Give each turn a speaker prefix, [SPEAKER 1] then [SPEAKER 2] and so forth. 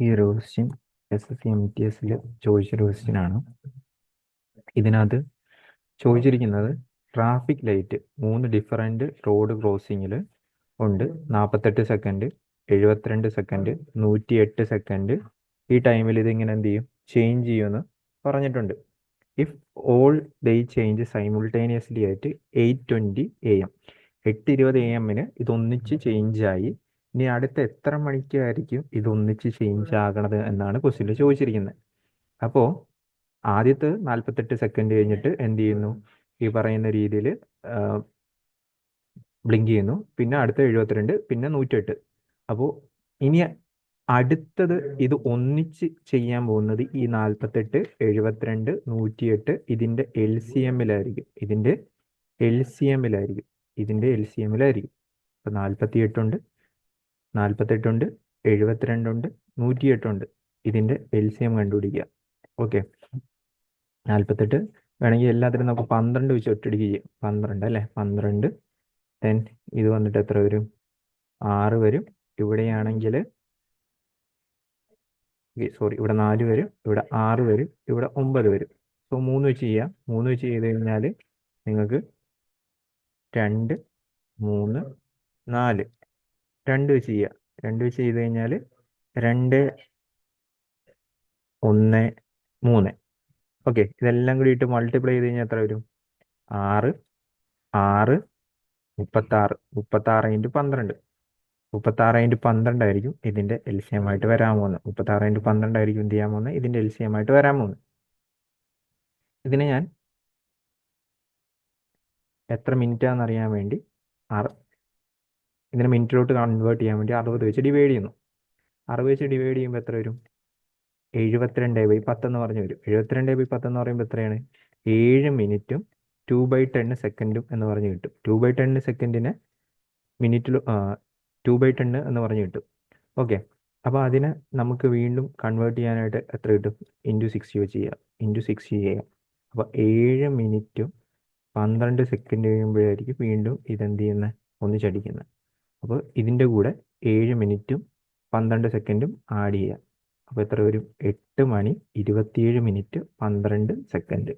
[SPEAKER 1] ഈ ഒരു question SSC MTSൽ ചോദിച്ചൊരു ക്വസ്റ്റ്യൻ ആണ്. ഇതിനകത്ത് ചോദിച്ചിരിക്കുന്നത് ട്രാഫിക് ലൈറ്റ് 3 ഡിഫറൻറ്റ് റോഡ് ക്രോസിങ്ങിൽ ഉണ്ട്. 48 സെക്കൻഡ്, 72 സെക്കൻഡ്, 108 സെക്കൻഡ്. ഈ ടൈമിൽ ഇതിങ്ങനെ എന്ത് ചെയ്യും, ചേഞ്ച് ചെയ്യുമെന്ന് പറഞ്ഞിട്ടുണ്ട്. ഇഫ് ഓൾ ദൈ ചേഞ്ച് സൈമിൾട്ടേനിയസ്ലി ആയിട്ട് 8:20 AM, 8:20 AM ഇതൊന്നിച്ച് ചേഞ്ച് ആയി. ഇനി അടുത്ത എത്ര മണിക്കായിരിക്കും ഇതൊന്നിച്ച് ചേഞ്ച് ആകണത് എന്നാണ് ക്വസ്റ്റ്യനിൽ ചോദിച്ചിരിക്കുന്നത്. അപ്പോൾ ആദ്യത്തെ 48 സെക്കൻഡ് കഴിഞ്ഞിട്ട് എന്ത് ചെയ്യുന്നു, ഈ പറയുന്ന രീതിയിൽ ബ്ലിങ്ക് ചെയ്യുന്നു. പിന്നെ അടുത്ത 72, പിന്നെ 108. അപ്പോൾ ഇനി അടുത്തത് ഇത് ഒന്നിച്ച് ചെയ്യാൻ പോകുന്നത് ഈ 48, 72, 108 ഇതിൻ്റെ LCMലായിരിക്കും. ഇതിൻ്റെ LCMലായിരിക്കും. അപ്പോൾ 48 ഉണ്ട്, 72 ഉണ്ട്, 108 ഉണ്ട്. ഇതിൻ്റെ LCM കണ്ടുപിടിക്കുക. ഓക്കെ, 48 വേണമെങ്കിൽ എല്ലാത്തിനും നമുക്ക് 12 വെച്ച് ഒറ്റയടിക്ക് ചെയ്യാം. 12 അല്ലേ, 12. ദെൻ ഇത് വന്നിട്ട് എത്ര വരും, 6 വരും. ഇവിടെയാണെങ്കിൽ ഇവിടെ 4 വരും, ഇവിടെ 6 വരും, ഇവിടെ 9 വരും. സോ 3 വെച്ച് ചെയ്യാം. 3 വെച്ച് ചെയ്ത് കഴിഞ്ഞാൽ നിങ്ങൾക്ക് 2, 3, 4. 2 വെച്ച് ചെയ്യാം. 2 വെച്ച് ചെയ്ത് കഴിഞ്ഞാൽ 2, 1, 3. ഓക്കെ, ഇതെല്ലാം കൂടിയിട്ട് മൾട്ടിപ്ലൈ ചെയ്ത് കഴിഞ്ഞാൽ എത്ര വരും, 6, 6, 36. 36 × 12. 36 × 12 ആയിരിക്കും ഇതിൻ്റെ LCM ആയിട്ട് വരാൻ പോകുന്നത്. 36 × 12 ആയിരിക്കും എന്ത് ചെയ്യാൻ പോകുന്നത്, ഇതിൻ്റെ LCM ആയിട്ട് വരാൻ പോകുന്നത്. ഇതിനെ ഞാൻ എത്ര മിനിറ്റാണെന്ന് അറിയാൻ വേണ്ടി ഇതിനെ മിനിറ്റിലോട്ട് കൺവേർട്ട് ചെയ്യാൻ വേണ്ടി 60 വെച്ച് ഡിവൈഡ് ചെയ്യുന്നു. 60 വെച്ച് ഡിവൈഡ് ചെയ്യുമ്പോൾ എത്ര വരും, 72/10 എന്ന് പറഞ്ഞു വരും. 72/10 എന്ന് പറയുമ്പോൾ എത്രയാണ്, 7 മിനിറ്റും 2/10 സെക്കൻഡും എന്ന് പറഞ്ഞു കിട്ടും. 2/10 സെക്കൻഡിനെ മിനിറ്റിൽ 2/10 എന്ന് പറഞ്ഞു കിട്ടും. ഓക്കെ, അപ്പോൾ അതിനെ നമുക്ക് വീണ്ടും കൺവേർട്ട് ചെയ്യാനായിട്ട് എത്ര കിട്ടും, ×60 വെച്ച് ചെയ്യാം. ×60 ചെയ്യാം. അപ്പോൾ 7 മിനിറ്റും 12 സെക്കൻഡ് കഴിയുമ്പോഴായിരിക്കും വീണ്ടും ഇതെന്ത് ചെയ്യുന്നത്, ഒന്നിച്ചടിക്കുന്നത്. അപ്പോൾ ഇതിൻ്റെ കൂടെ 7 മിനിറ്റും 12 സെക്കൻഡും ആഡ് ചെയ്യാം. അപ്പോൾ എത്ര വരും, 8 മണി 27 മിനിറ്റ് 12 സെക്കൻഡ്.